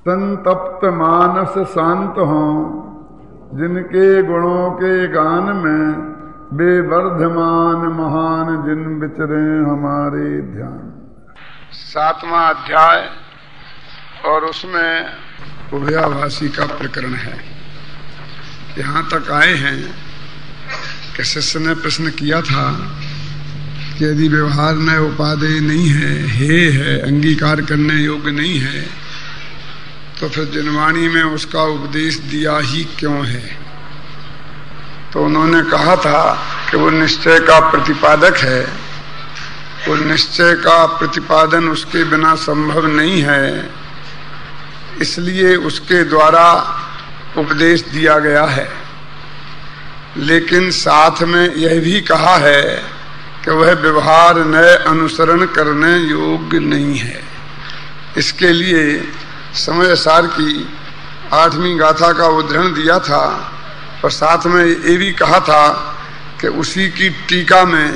संतप्त मानस शांत हों, जिनके गुणों के गान में बेवर्धमान महान जिन विचरे हमारे ध्यान। 7वां अध्याय और उसमें उभयाभासी का प्रकरण है। यहाँ तक आए हैं कि शिष्य ने प्रश्न किया था कि यदि व्यवहार न उपादेय नहीं है, है अंगीकार करने योग्य नहीं है, तो फिर जिनवाणी में उसका उपदेश दिया ही क्यों है। तो उन्होंने कहा था कि वो निश्चय का प्रतिपादक है, वो निश्चय का प्रतिपादन उसके बिना संभव नहीं है, इसलिए उसके द्वारा उपदेश दिया गया है। लेकिन साथ में यह भी कहा है कि वह व्यवहार न अनुसरण करने योग्य नहीं है। इसके लिए समय सार की 8वीं गाथा का उदाहरण दिया था और साथ में ये भी कहा था कि उसी की टीका में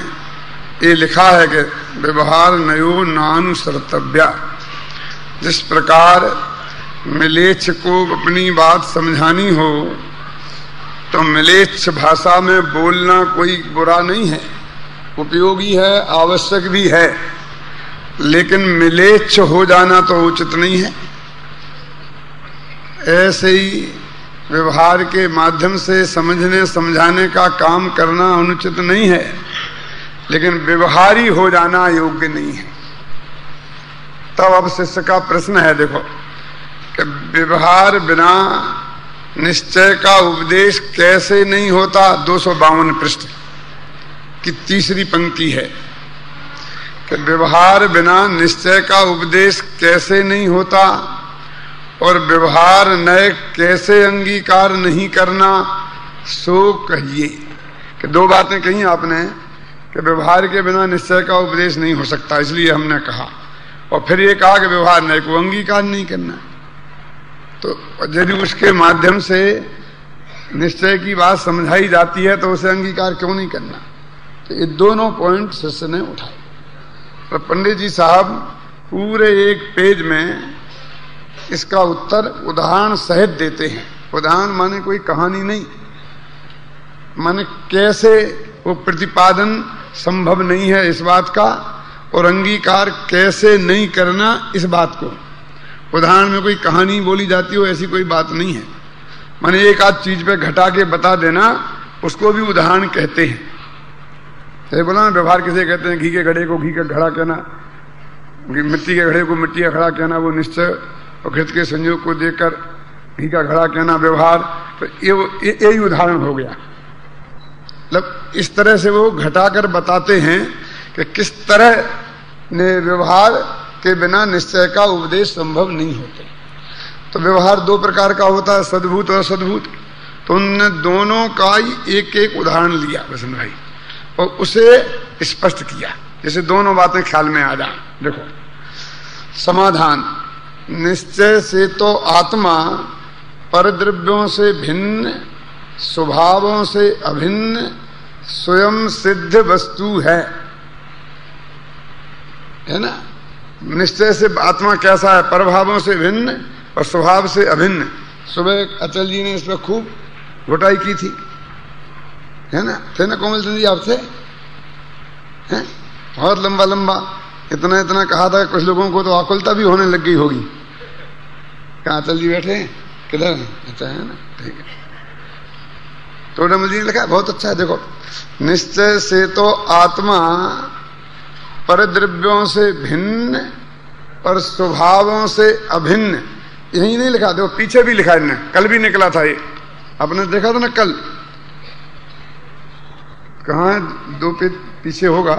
ये लिखा है कि व्यवहार नयो नानुसर्तव्या। जिस प्रकार मिलेच्छ को अपनी बात समझानी हो तो मिलेच्छ भाषा में बोलना कोई बुरा नहीं है, उपयोगी है, आवश्यक भी है, लेकिन मिलेच्छ हो जाना तो उचित नहीं है। ऐसे ही व्यवहार के माध्यम से समझने समझाने का काम करना अनुचित नहीं है, लेकिन व्यवहारी हो जाना योग्य नहीं है। तब अब शिष्य का प्रश्न है, देखो कि व्यवहार बिना निश्चय का उपदेश कैसे नहीं होता। 252 पृष्ठ की 3री पंक्ति है कि व्यवहार बिना निश्चय का उपदेश कैसे नहीं होता और व्यवहार नए कैसे अंगीकार नहीं करना, सो कहिए। कि 2 बातें कही आपने कि व्यवहार के बिना निश्चय का उपदेश नहीं हो सकता, इसलिए हमने कहा, और फिर ये कहा कि व्यवहार नए को अंगीकार नहीं करना। तो यदि उसके माध्यम से निश्चय की बात समझाई जाती है तो उसे अंगीकार क्यों नहीं करना। तो ये दोनों पॉइंट शिष्य ने उठाए। तो पंडित जी साहब पूरे 1 पेज में इसका उत्तर उदाहरण सहित देते हैं। उदाहरण माने कोई कहानी नहीं, माने कैसे वो प्रतिपादन संभव नहीं है इस बात का और अंगीकार कैसे नहीं करना इस बात को। उदाहरण में कोई कहानी बोली जाती हो ऐसी कोई बात नहीं है। माने एक आध चीज पे घटा के बता देना, उसको भी उदाहरण कहते हैं। तो बोला ना, व्यवहार किसे कहते हैं? घी के घड़े को घी का घड़ा कहना, मिट्टी के घड़े को मिट्टी का घड़ा कहना, वो निश्चय और घृत के संयोग को देखकर घी का घड़ा कहना व्यवहार। तो यही उदाहरण हो गया। मतलब इस तरह से वो घटाकर बताते हैं कि किस तरह ने व्यवहार के बिना निश्चय का उपदेश संभव नहीं होते। तो व्यवहार 2 प्रकार का होता है, सद्भूत और असद्भूत। तो उनने दोनों का ही एक उदाहरण लिया वसंत भाई और उसे स्पष्ट किया, जैसे दोनों बातें ख्याल में आ जाए। देखो समाधान, निश्चय से तो आत्मा परद्रव्यों से भिन्न, स्वभावों से अभिन्न, स्वयं सिद्ध वस्तु है ना। निश्चय से आत्मा कैसा है? परभावों से भिन्न और स्वभाव से अभिन्न। सुबह अचल जी ने इस पर खूब घुटाई की थी, है ना, थे ना कोमल चंद जी आपसे? बहुत लंबा लंबा इतना कहा था, कुछ लोगों को तो आकुलता भी होने लग गई होगी। कहाँ अचल जी बैठे हैं? किधर? अच्छा है ना, ठीक है। तो कोमल जी ने लिखा, बहुत अच्छा है। देखो, निश्चय से तो आत्मा परद्रव्यों से भिन्न और स्वभावों से अभिन्न। यही नहीं लिखा, देखो पीछे भी लिखा है, कल भी निकला था ये, आपने देखा था ना कल। कहाँ 2 पेज पीछे होगा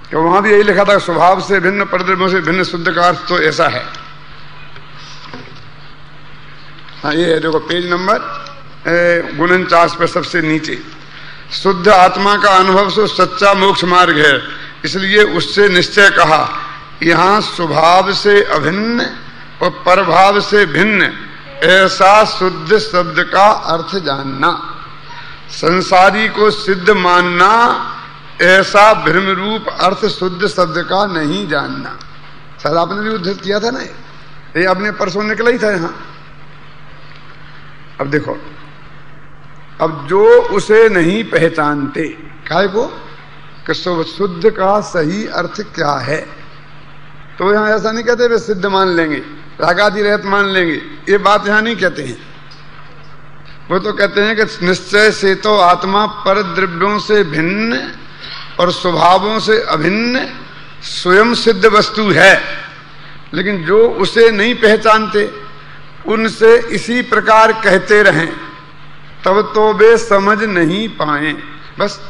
कि वहां भी यही लिखा था, स्वभाव से भिन्न, परद्रव्यों से भिन्न, शुद्ध का अर्थ तो ऐसा है। हाँ ये है, देखो पेज नंबर 49 पर सबसे नीचे। शुद्ध आत्मा का अनुभव से सच्चा मोक्ष मार्ग है, इसलिए उससे निश्चय कहा। यहाँ स्वभाव से अभिन्न और परभाव से भिन्न ऐसा शुद्ध शब्द का अर्थ जानना। संसारी को सिद्ध मानना, ऐसा भ्रम रूप अर्थ शुद्ध शब्द का नहीं जानना। सर आपने भी उद्धृत किया था ना, ये अपने परसों निकला ही था यहां। अब देखो, अब जो उसे नहीं पहचानते, काय को कि शुद्ध का सही अर्थ क्या है, तो यहां ऐसा नहीं कहते वे सिद्ध मान लेंगे, रागादि रहित मान लेंगे, ये बात यहां नहीं कहते हैं। वो तो कहते हैं कि निश्चय से तो आत्मा पर द्रव्यों से भिन्न और स्वभावों से अभिन्न स्वयं सिद्ध वस्तु है, लेकिन जो उसे नहीं पहचानते उनसे इसी प्रकार कहते रहें तब तो वे समझ नहीं पाए। बस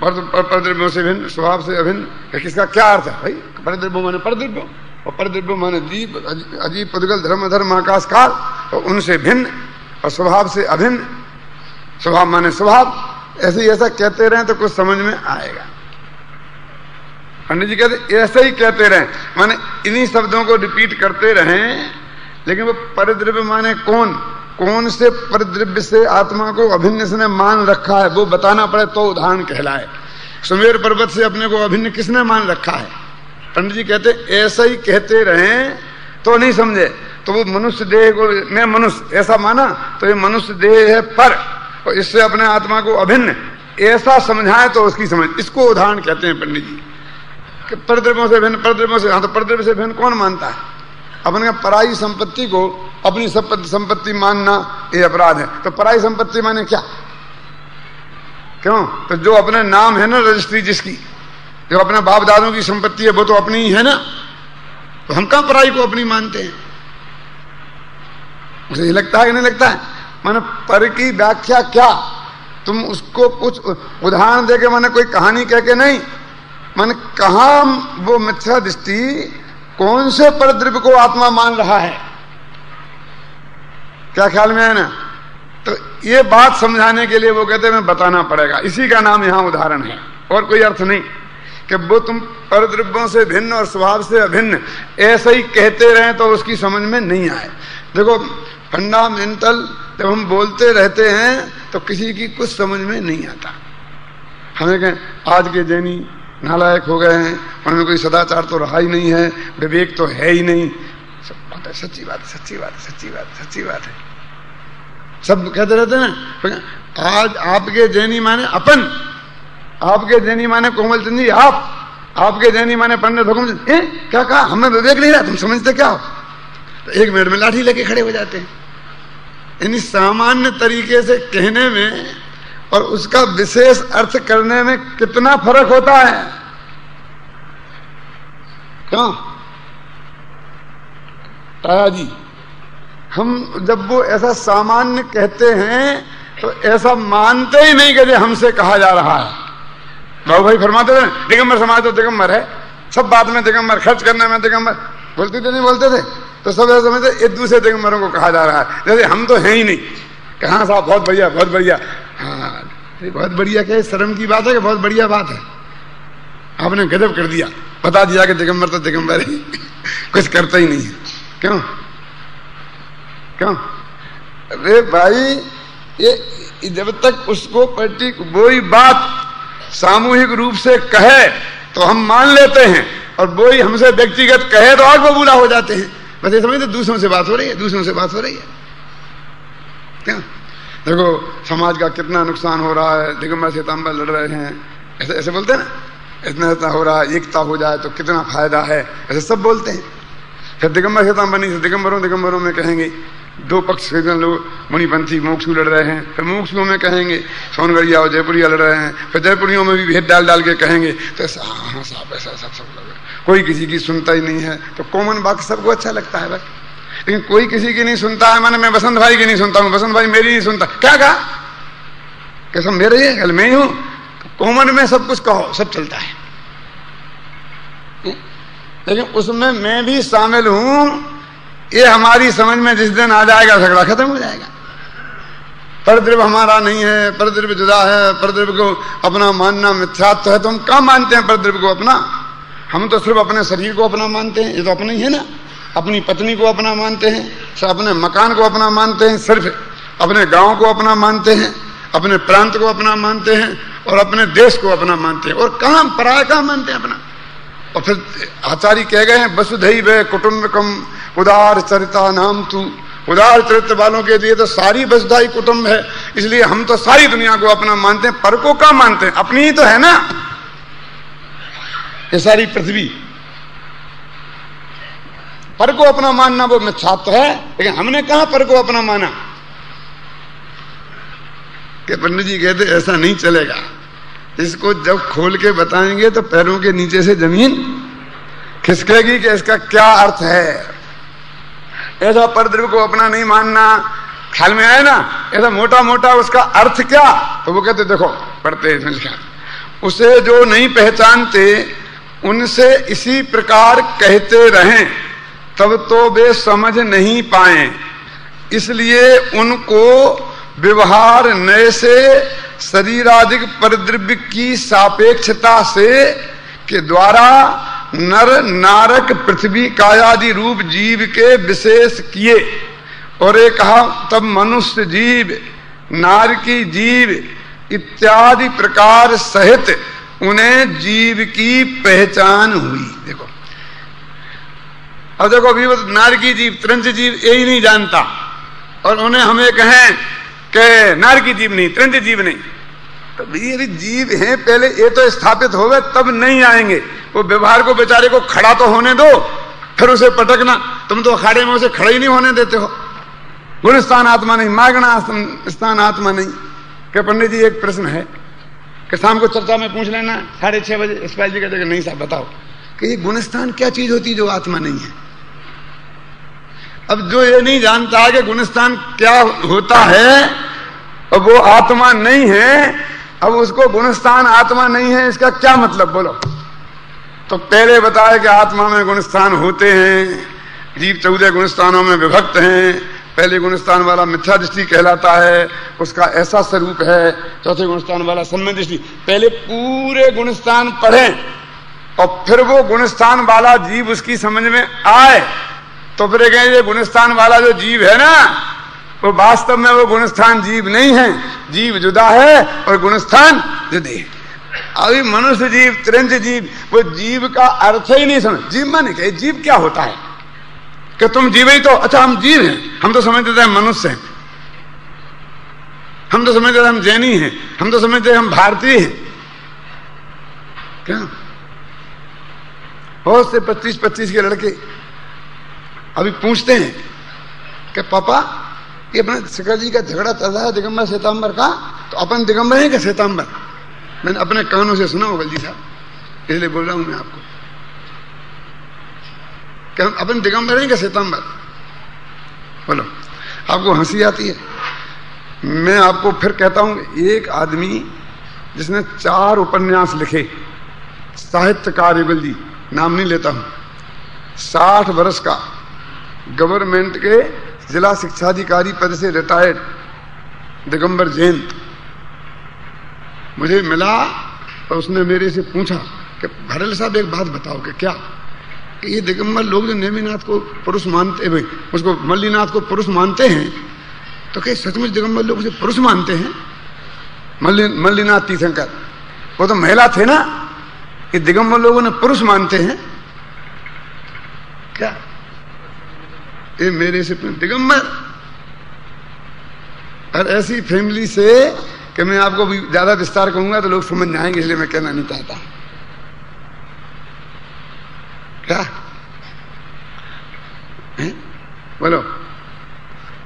परद्रव्यों से भिन्न, स्वभाव से अभिन्न, किसका क्या अर्थ है भाई? परद्रव्यों माने परद्रव्यों, और परद्रव्यों माने दीप, अजीब, पुद्गल, धर्म, अधर्म, आकाश, काल, तो उनसे भिन्न और स्वभाव से अभिन्न, स्वभाव माने स्वभाव, ऐसे ही ऐसा कहते रहे तो कुछ समझ में आएगा। पंडित जी कहते ऐसा ही कहते रहे, माने इन्हीं शब्दों को रिपीट करते रहें, लेकिन वो परद्रव्य माने कौन, कौन से परद्रव्य से आत्मा को अभिन्न इसने मान रखा है, वो बताना पड़े तो उदाहरण कहलाए। सुमेर पर्वत से अपने को अभिन्न किसने मान रखा है? पंडित जी कहते ऐसा ही कहते रहें तो नहीं समझे, तो वो मनुष्य देह को मैं मनुष्य ऐसा माना तो ये मनुष्य देह है पर, और इससे अपने आत्मा को अभिन्न ऐसा समझाए तो उसकी समझ, इसको उदाहरण कहते हैं पंडित जी कि परद्रव्यों से भिन्न, परद्रव्यों से, हाँ तो परद्रव्य से भिन्न कौन मानता है? अपने पराई संपत्ति को अपनी संपत्ति मानना ये अपराध है। तो पराई संपत्ति माने क्या? क्यों? तो जो अपने नाम है ना रजिस्ट्री जिसकी, जो अपने बाप दादों की संपत्ति है वो तो अपनी ही है ना, तो हम कहां पराई को अपनी मानते हैं? मुझे ये लगता है कि नहीं लगता है? माने पर की व्याख्या क्या, तुम उसको कुछ उदाहरण देके माने कोई कहानी कह के नहीं, माने कहां वो मिथ्या दृष्टि कौन से परद्रव्य को आत्मा मान रहा है, क्या ख्याल में है ना? तो ये बात समझाने के लिए वो कहते हैं मैं बताना पड़ेगा, इसी का नाम यहां उदाहरण है, और कोई अर्थ नहीं कि वो तुम परद्रव्यों से भिन्न और स्वभाव से अभिन्न ऐसा ही कहते रहे तो उसकी समझ में नहीं आए। देखो फंडामेंटल जब हम बोलते रहते हैं तो किसी की कुछ समझ में नहीं आता। हमें कहें आज के जैनी नालायक हो गए हैं, उनमें कोई सदाचार तो रहा ही नहीं है, विवेक तो है ही नहीं, सब बात है, सच्ची बात है, सच्ची बात है, सच्ची बात है, सच्ची बात है, सब कहते रहते हैं। आज आपके जैनी माने अपन, आपके जैनी माने कोमल चंद जी, आपके जैनी माने पंडित हुकुम चंद, क्या कहा? हमें विवेक नहीं रहा, तुम समझते क्या हो? तो एक मिनट में लाठी लेके खड़े हो जाते हैं। यानी सामान्य तरीके से कहने में और उसका विशेष अर्थ करने में कितना फर्क होता है। क्यों ताया जी, हम जब वो ऐसा सामान्य कहते हैं तो ऐसा मानते ही नहीं कि हमसे कहा जा रहा है। बाबू भाई फरमाते थे दिगंबर समाज तो दिगंबर है, सब बात में दिगंबर, खर्च करने में दिगंबर, बोलते थे नहीं बोलते थे? तो सब ऐसा समझते एक दूसरे दिगंबरों को कहा जा रहा है, जैसे हम तो हैं ही नहीं। कहाँ साहब बहुत बढ़िया, बहुत बढ़िया। हाँ बहुत बढ़िया क्या शर्म की बात है कि बहुत बढ़िया बात है? आपने गजब कर दिया, बता दिया कि दिगंबर तो दिगंबर ही कुछ करता ही नहीं है। क्यों क्यों? अरे भाई ये जब तक उसको वही बात सामूहिक रूप से कहे तो हम मान लेते हैं, और वही हमसे व्यक्तिगत कहे तो और बबूला हो जाते हैं। बस ये समझते दूसरों से बात हो रही है, दूसरों से बात हो रही है। क्या देखो समाज का कितना नुकसान हो रहा है, दिगंबर श्वेतांबर लड़ रहे हैं, ऐसे ऐसे बोलते हैं ना, इतना इतना हो रहा है, एकता हो जाए तो कितना फायदा है, ऐसे सब बोलते हैं। फिर दिगंबर श्वेतांबर नहीं, दिगंबरों में कहेंगे दो पक्ष के लोग मुनिपंथी मोक्षु लड़ रहे हैं, फिर मोक्षुओं में कहेंगे सोनगढ़िया और जयपुरिया लड़ रहे हैं, फिर जयपुरियों में भी भेद डाल डाल के कहेंगे, तो ऐसा हाँ साहब ऐसा सब लग, कोई किसी की सुनता ही नहीं है। तो कॉमन बात सबको अच्छा लगता है भाई, लेकिन कोई किसी की नहीं सुनता है। माने मैं बसंत भाई की नहीं सुनता हूँ, बसंत भाई मेरी नहीं सुनता, क्या कहा कि सब मेरे ही है, कल मैं ही हूं। कॉमन में सब कुछ कहो, सब चलता है, लेकिन उसमें मैं भी शामिल हूं, ये हमारी समझ में जिस दिन आ जाएगा झगड़ा खत्म हो जाएगा। परद्रव्य हमारा नहीं है, परद्रव्य जुदा है, परद्रव्य को अपना मानना मिथ्यात्व है। तो हम कहाँ मानते हैं परद्रव्य को अपना? हम तो सिर्फ अपने शरीर को अपना मानते हैं, ये तो अपना ही है ना। अपनी पत्नी को अपना मानते हैं, अपने मकान को अपना मानते हैं, सिर्फ अपने गांव को अपना मानते हैं, अपने प्रांत को अपना मानते हैं, और अपने देश को अपना मानते हैं। और कहाँ पराया कहाँ मानते हैं अपना? और फिर आचार्य कह गए हैं वसुधैव कुटुंबकम उदार चरिता नाम तू, उदार चरित्र वालों के लिए तो सारी वसुधाई कुटुंब है, इसलिए हम तो सारी दुनिया को अपना मानते हैं, पर को क्या मानते हैं, अपनी ही तो है ना ये सारी पृथ्वी। पर को अपना मानना वो मिथ्यात्व है, लेकिन हमने कहां पर को अपना माना कि पंडित जी कहते ऐसा नहीं चलेगा, इसको जब खोल के बताएंगे तो पैरों के नीचे से जमीन खिसकेगी कि इसका क्या अर्थ है। ऐसा परद्रव्य को अपना नहीं मानना, ख्याल में आए ना, ऐसा मोटा मोटा उसका अर्थ क्या, तो वो कहते देखो पढ़ते हैं इसमें, उसे जो नहीं पहचानते उनसे इसी प्रकार कहते रहें तब तो वे समझ नहीं पाए, इसलिए उनको व्यवहार नए से शरीरादिक परद्रव्य की सापेक्षता से के द्वारा नर नारक पृथ्वी कायादि रूप जीव के विशेष किए, और एक कहा तब मनुष्य जीव नारकी जीव इत्यादि प्रकार सहित उन्हें जीव की पहचान हुई। देखो अब देखो अभी वो नारकी जीव त्रंच जीव यही नहीं जानता, और उन्हें हमें कहें कि नारकी जीव नहीं त्रंच जीव नहीं, तो ये जीव हैं पहले ये तो स्थापित हो गए तब नहीं आएंगे, वो व्यवहार को बेचारे को खड़ा तो होने दो फिर उसे पटकना, तुम तो अखाड़े में उसे खड़ा ही नहीं होने देते हो। गुणस्थान आत्मा नहीं, मागना स्थान आत्मा नहीं। क्या पंडित जी एक प्रश्न है कि शाम को चर्चा में पूछ लेना 6:30 बजे, इस्पाइल जी कहते नहीं साहब बताओ कि ये गुणस्थान क्या चीज होती है जो आत्मा नहीं है। अब जो ये नहीं जानता है कि गुणस्थान क्या होता है और वो आत्मा नहीं है, अब उसको गुणस्थान आत्मा नहीं है इसका क्या मतलब बोलो। तो पहले बताया कि आत्मा में गुणस्थान होते हैं, जीव 14 गुणस्थानों में विभक्त हैं, पहले गुणस्थान वाला मिथ्या दृष्टि कहलाता है, उसका ऐसा स्वरूप है, चौथे गुणस्थान वाला सम्य दृष्टि। पहले पूरे गुणस्थान पढ़ें और फिर वो गुणस्थान वाला जीव उसकी समझ में आए तो फिर कहें ये गुणस्थान वाला जो जीव है ना वो वास्तव में वो गुणस्थान जीव नहीं है, जीव जुदा है और गुणस्थान जुदे है। अभी मनुष्य जीव त्रंच जीव वो जीव का अर्थ ही नहीं समझ। जीव माने क्या, जीव क्या होता है कि तुम जीव ही तो, अच्छा हम जीव हैं, हम तो समझते थे हम मनुष्य हैं, हम तो समझते थे हम जैनी हैं, हम तो समझते थे हम भारतीय हैं। क्या बहुत से 25-25 के लड़के अभी पूछते हैं कि पापा ये अपने शिखर जी का झगड़ा चल रहा है दिगंबर श्वेतांबर का, तो अपन दिगंबर हैं क्या श्वेतांबर? मैंने अपने कानों से सुना होगा जी साहब, इसलिए बोल रहा हूं मैं आपको। क्या अपन दिगंबर हैं क्या श्वेतांबर? बोलो, आपको हंसी आती है। मैं आपको फिर कहता हूं, एक आदमी जिसने 4 उपन्यास लिखे, साहित्यकार युगल जी, नाम नहीं लेता हूं, 60 वर्ष का, गवर्नमेंट के जिला शिक्षाधिकारी पद से रिटायर्ड, दिगंबर जयंत। मुझे मिला और उसने मेरे से पूछा कि भरल साहब एक बात बताओ कि क्या, कि ये दिगंबर लोग जो नेमिनाथ को पुरुष मानते हैं, उसको मल्लीनाथ को पुरुष मानते हैं, तो क्या सचमुच दिगंबर लोग उसे पुरुष मानते हैं? मल्लीनाथ तीर्थंकर वो तो महिला थे ना, कि दिगंबर लोगों ने पुरुष मानते हैं क्या? ये मेरे से दिगंबर, और ऐसी फैमिली से कि मैं आपको भी ज्यादा विस्तार कहूंगा तो लोग समझ जाएंगे, इसलिए मैं कहना नहीं चाहता। क्या है? बोलो,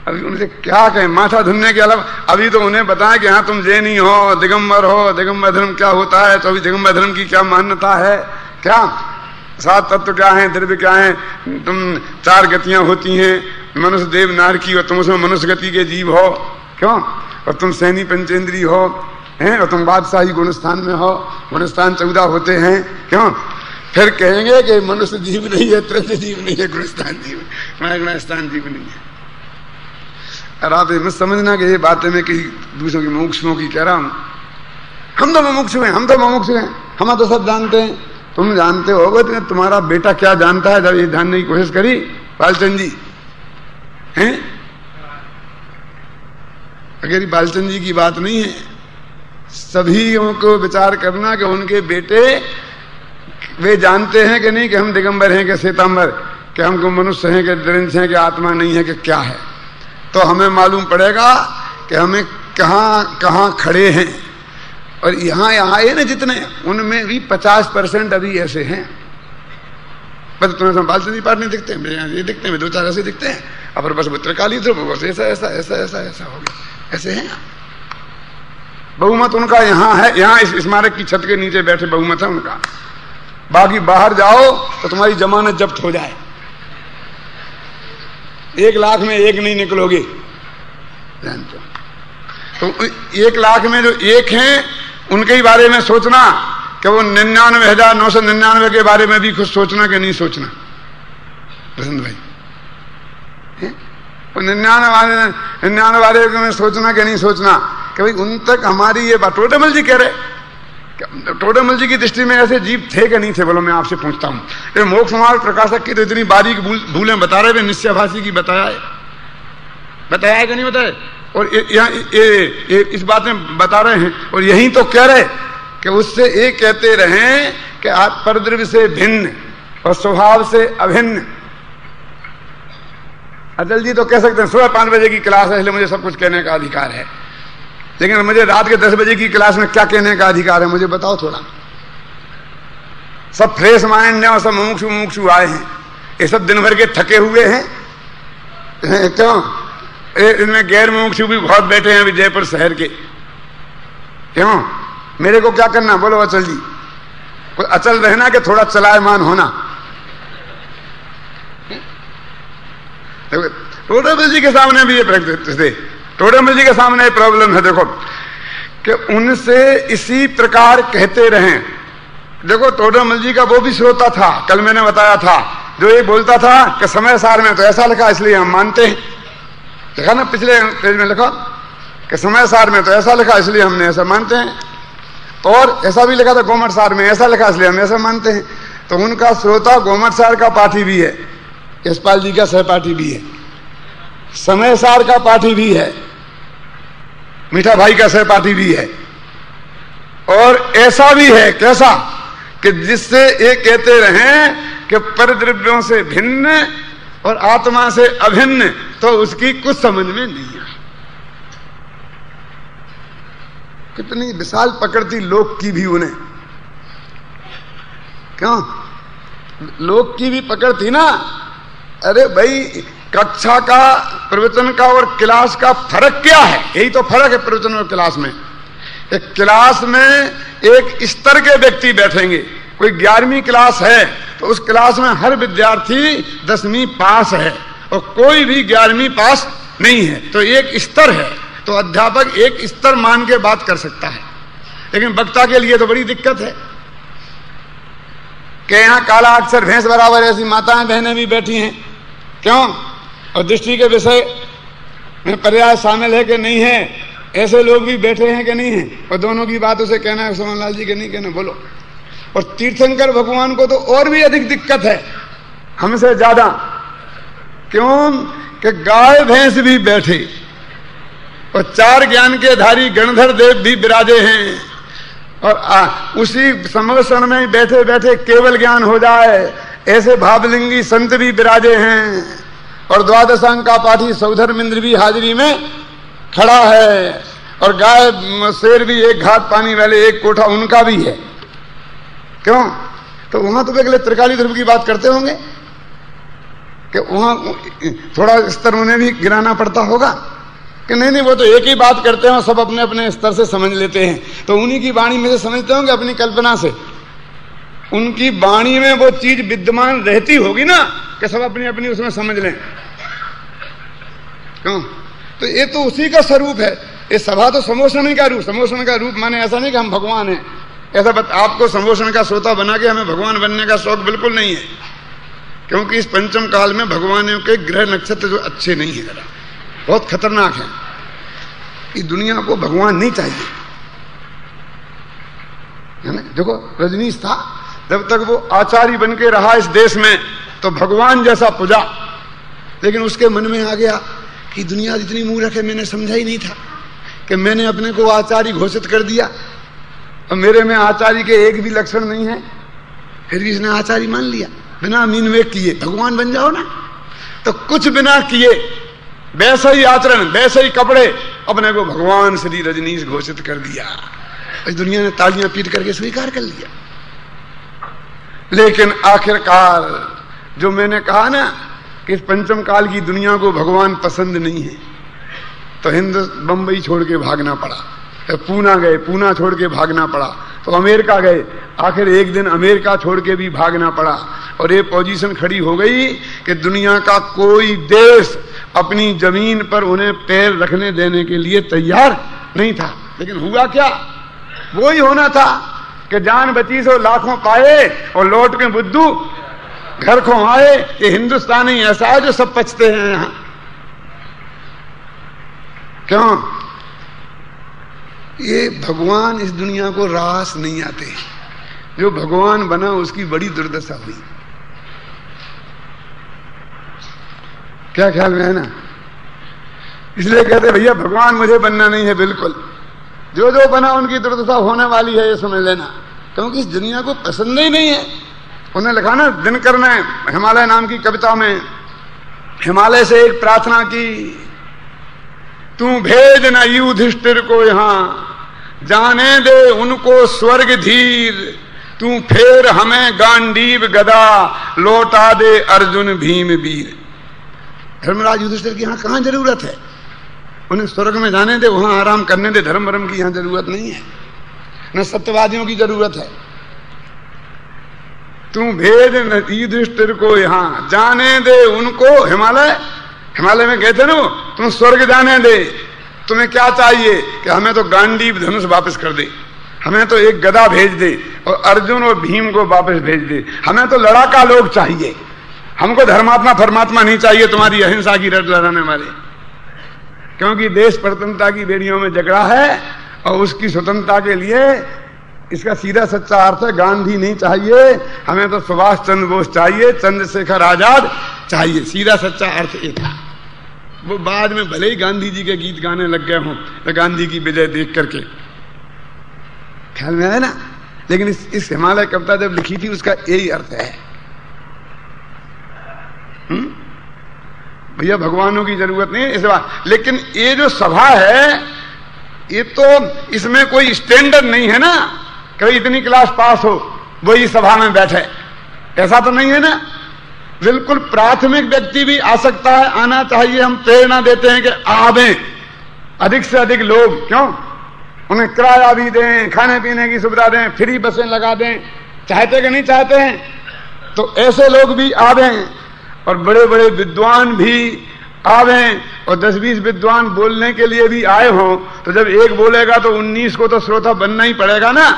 अभी उनसे क्या कहें माथा धुनने के अलावा। अभी तो उन्हें बताएं कि हाँ तुम जैनी हो, दिगंबर हो, दिगंबर धर्म क्या होता है, तो अभी दिगंबर धर्म की क्या मान्यता है, क्या 7 तत्व क्या हैं, द्रव्य क्या हैं, तुम 4 गतियां होती हैं, मनुष्य देव नारकी, और तुम उसमें मनुष्य गति के जीव हो, क्यों, और तुम सैनी पंचेंद्री हो हैं, और तुम बादशाही गुणस्थान में हो, गुणस्थान 14 होते हैं, क्यों। फिर कहेंगे कि मनुष्य जीव नहीं है, त्रंच जीव नहीं है, गुणस्थान जीव, गुणस्थान जीव नहीं है। और आप ये मत समझना कि ये बातें मैं किसी दूसरों की मुमुक्षुओं की कह रहा हूं। हम तो मुमुक्षु हैं, हम तो मुमुक्षु हैं, हम तो सब जानते हैं। तुम जानते होगे तो तुम्हारा बेटा क्या जानता है, जब ये जानने की कोशिश करी बालचंद जी हैं। अगर बालचंद जी की बात नहीं है, सभी को विचार करना कि उनके बेटे वे जानते हैं कि नहीं कि हम दिगंबर हैं कि श्वेतांबर, कि हम मनुष्य हैं कि दृंश हैं कि आत्मा नहीं है कि क्या है। तो हमें मालूम पड़ेगा कि हमें कहाँ कहाँ खड़े हैं। और यहाँ ये ना जितने, उनमें भी 50% अभी ऐसे हैं, बस तुम्हें संभाल से नहीं पार नहीं दिखते हैं, ये दिखते हैं, 2-4 ऐसे दिखते हैं, अब बस पुत्रकाली ध्रुव बस ऐसा ऐसा ऐसा ऐसा ऐसा हो गया, ऐसे हैं। बहुमत उनका यहाँ है, यहाँ इस स्मारक की छत के नीचे बैठे बहुमत है उनका। बाकी बाहर जाओ तो तुम्हारी जमानत जब्त हो जाए, 1 लाख में 1 नहीं निकलोगे, जानते हो। तो 1 लाख में जो 1 हैं उनके ही बारे में सोचना कि वो 99,999 के बारे में भी कुछ सोचना कि नहीं सोचना, प्रसन्न भाई। वो 99 बारे में सोचना कि नहीं सोचना कि भाई उन तक हमारी ये बात। टोटेमल जी कह रहे, टोटेमल जी की दृष्टि में ऐसे जीव थे कि नहीं थे, बोलो मैं आपसे पूछता हूँ। ये मोक्ष मार्ग प्रकाशक की तो इतनी बारीक भूलें बता रहे, निश्चयभाषी की बताया है कि नहीं बताया। और ये इस बात में बता रहे हैं, और यही तो कह रहे कि उससे ये कहते रहे कि आप परद्रव्य से भिन्न और स्वभाव से अभिन्न। अटल जी तो कह सकते हैं सुबह 5 बजे की क्लास है इसलिए मुझे सब कुछ कहने का अधिकार है, लेकिन मुझे रात के 10 बजे की क्लास में क्या कहने का अधिकार है, मुझे बताओ थोड़ा। सब फ्रेश माइंड है और सब मुमुक्षु आए हैं, ये सब दिन भर के थके हुए हैं, क्यों? इनमें गैर मुमुक्षु भी बहुत बैठे हैं विजयपुर शहर के, क्यों? मेरे को क्या करना, बोलो अचल जी? कोई अचल रहना कि थोड़ा चलायमान होना? टोटेमल जी के सामने भी ये टोटेमल जी के सामने प्रॉब्लम है, देखो कि उनसे इसी प्रकार कहते रहें। देखो टोटेमल जी का वो भी श्रोता था, कल मैंने बताया था, जो ये बोलता था कि समय सार में तो ऐसा लिखा इसलिए हम मानते हैं, देखा ना पिछले पेज में लिखा कि समय सार में तो ऐसा लिखा इसलिए हमने ऐसा मानते हैं, और ऐसा भी लिखा था गोमट सार में ऐसा लिखा इसलिए हम ऐसा मानते हैं। तो उनका श्रोता गोमट सार का पाठी भी है, यशपाल जी का सहपाठी भी है, समय सार का पाठी भी है, मीठा भाई का सहपाठी भी है, और ऐसा भी है कैसा कि जिससे ये कहते रहें कि परद्रव्यों से भिन्न और आत्मा से अभिन्न, तो उसकी कुछ समझ में नहीं है। कितनी विशाल पकड़ती लोक की भी उन्हें, क्यों? लोक की भी पकड़ थी ना। अरे भाई कक्षा का प्रवचन का और क्लास का फर्क क्या है? यही तो फर्क है प्रवचन और क्लास में। एक क्लास में एक स्तर के व्यक्ति बैठेंगे, कोई 11वीं क्लास है तो उस क्लास में हर विद्यार्थी 10वीं पास है और कोई भी 11वीं पास नहीं है, तो एक स्तर है। तो अध्यापक एक स्तर मान के बात कर सकता है, लेकिन वक्ता के लिए तो बड़ी दिक्कत है कि यहाँ काला अक्षर भैंस बराबर ऐसी माताएं बहनें भी बैठी हैं, क्यों? और दृष्टि के विषय में पर्याय शामिल है कि नहीं है, ऐसे लोग भी बैठे हैं कि नहीं है, और दोनों की बातों से कहना है सोमनलाल जी के नहीं कहना, बोलो। और तीर्थंकर भगवान को तो और भी अधिक दिक्कत है हमसे ज्यादा, क्यों? कि गाय भैंस भी बैठे और 4 ज्ञान के धारी गणधर देव भी विराजे हैं, और उसी समवसन में बैठे बैठे केवल ज्ञान हो जाए ऐसे भावलिंगी संत भी विराजे हैं, और 12 अंक का पाठी सौधर्मेंद्र भी हाजिरी में खड़ा है, और गाय शेर भी एक घाट पानी वाले एक कोठा उनका भी है, क्यों? तो वहां तो अगले त्रिकाली ध्रुव की बात करते होंगे कि वहां थोड़ा स्तर उन्हें भी गिराना पड़ता होगा कि नहीं वो तो एक ही बात करते हैं, सब अपने अपने स्तर से समझ लेते हैं, तो उन्हीं की वाणी में से समझते होंगे अपनी कल्पना से। उनकी वाणी में वो चीज विद्यमान रहती होगी ना कि सब अपनी अपनी उसमें समझ लें, क्यों? तो ये तो उसी का स्वरूप है। ये सभा तो संभोषण का रूप, संभोषण का रूप माने ऐसा नहीं कि हम भगवान हैं, ऐसा आपको संभोषण का श्रोता बना के हमें भगवान बनने का शौक बिल्कुल नहीं है, क्योंकि इस पंचम काल में भगवानों के ग्रह नक्षत्र जो अच्छे नहीं है, जरा बहुत खतरनाक है। इस दुनिया को भगवान नहीं चाहिए, है ना? देखो रजनीश था, जब तक वो आचार्य बन के रहा इस देश में तो भगवान जैसा पूजा, लेकिन उसके मन में आ गया कि दुनिया इतनी मूर्ख है, मैंने समझा ही नहीं था कि मैंने अपने को आचार्य घोषित कर दिया और मेरे में आचार्य के एक भी लक्षण नहीं है। फिर भी इसने आचार्य मान लिया, बिना मीन विवेक किए भगवान बन जाओ ना। तो कुछ बिना किए वैसा ही आचरण, वैसे ही कपड़े, अपने को भगवान श्री रजनीश घोषित कर दिया। इस दुनिया ने तालियां पीट करके स्वीकार कर लिया। लेकिन आखिरकार जो मैंने कहा ना कि इस पंचम काल की दुनिया को भगवान पसंद नहीं है, तो बंबई छोड़ के भागना पड़ा, पूना गए, पूना छोड़ के भागना पड़ा, तो अमेरिका गए, आखिर एक दिन अमेरिका छोड़ के भी भागना पड़ा। और ये पोजीशन खड़ी हो गई कि दुनिया का कोई देश अपनी जमीन पर उन्हें पैर रखने देने के लिए तैयार नहीं था। लेकिन हुआ क्या? वो ही होना था कि जान बची सो लाखों पाए और लौट के बुद्धू घर को आए। ये हिंदुस्तान ही ऐसा है जो सब पचते हैं यहां। क्यों? ये भगवान इस दुनिया को रास नहीं आते। जो भगवान बना उसकी बड़ी दुर्दशा हुई। क्या ख्याल में है ना? इसलिए कहते भैया भगवान मुझे बनना नहीं है। बिल्कुल जो जो बना उनकी दुर्दशा होने वाली है, ये समझ लेना, क्योंकि इस दुनिया को पसंद ही नहीं है। उन्हें लिखा ना दिनकर ने हिमालय नाम की कविता में, हिमालय से एक प्रार्थना की, तू भेज न युधिष्ठिर को यहां, जाने दे उनको स्वर्ग धीर, तू फेर हमें गांडीव गदा, लौटा दे अर्जुन भीम वीर। धर्मराज युधिष्ठिर की यहां कहां जरूरत है? उन्हें स्वर्ग में जाने दे, वहां आराम करने दे। धर्म वरम की यहां जरूरत नहीं है, न सत्यवादियों की जरूरत है। तू भेज न युधिष्ठिर को यहां, जाने दे उनको हिमालय, हिमालय में कहते ना वो, तुम स्वर्ग जाने दे। तुम्हें क्या चाहिए? कि हमें तो गांडीव धनुष वापस कर दे, हमें तो एक गदा भेज दे, और अर्जुन और भीम को वापस भेज दे। हमें तो लड़ाका लोग चाहिए, हमको धर्मात्मा परमात्मा नहीं चाहिए तुम्हारी अहिंसा की रट लड़ाने वाले। क्योंकि देश स्वतंत्रता की बेड़ियों में जकड़ा है, और उसकी स्वतंत्रता के लिए इसका सीधा सच्चा अर्थ है गांधी नहीं चाहिए, हमें तो सुभाष चंद्र बोस चाहिए, चंद्रशेखर आजाद चाहिए। सीधा सच्चा अर्थ ये था। वो बाद में भले ही गांधी जी के गीत गाने लग गए हों, तो गांधी की विजय देख करके, ख्याल में है ना? लेकिन इस हिमालय कविता जब लिखी थी उसका यही अर्थ है। भैया भगवानों की जरूरत नहीं है इस बात। लेकिन ये जो सभा है, ये तो इसमें कोई स्टैंडर्ड नहीं है ना, कभी इतनी क्लास पास हो वही सभा में बैठे, ऐसा तो नहीं है ना। बिल्कुल प्राथमिक व्यक्ति भी आ सकता है, आना चाहिए। हम प्रेरणा देते हैं कि आवें अधिक से अधिक लोग। क्यों? उन्हें किराया भी दें, खाने पीने की सुविधा दें, फ्री बसें लगा दें। चाहते कि नहीं चाहते हैं? तो ऐसे लोग भी आवें, और बड़े बड़े विद्वान भी आवें, और 10-20 विद्वान बोलने के लिए भी आए हों। तो जब एक बोलेगा तो 19 को तो श्रोता बनना ही पड़ेगा ना,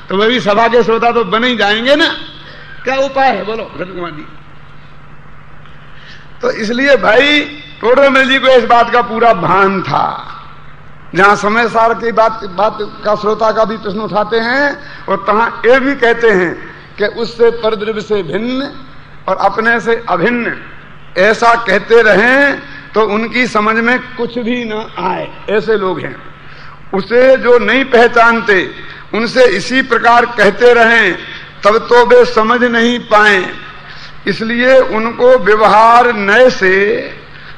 तो वह भी सभा के श्रोता तो बन ही जाएंगे ना। क्या उपाय है बोलो रवि कुमार जी? तो इसलिए भाई टोडरमल जी को इस बात का पूरा भान था। जहां समय सार की बात का श्रोता का भी प्रश्न उठाते हैं, और तहां ये भी कहते हैं कि उससे परद्रव्य से भिन्न और अपने से अभिन्न ऐसा कहते रहें तो उनकी समझ में कुछ भी न आए। ऐसे लोग हैं। उसे जो नहीं पहचानते उनसे इसी प्रकार कहते रहें तब तो वे समझ नहीं पाए। इसलिए उनको व्यवहार नए से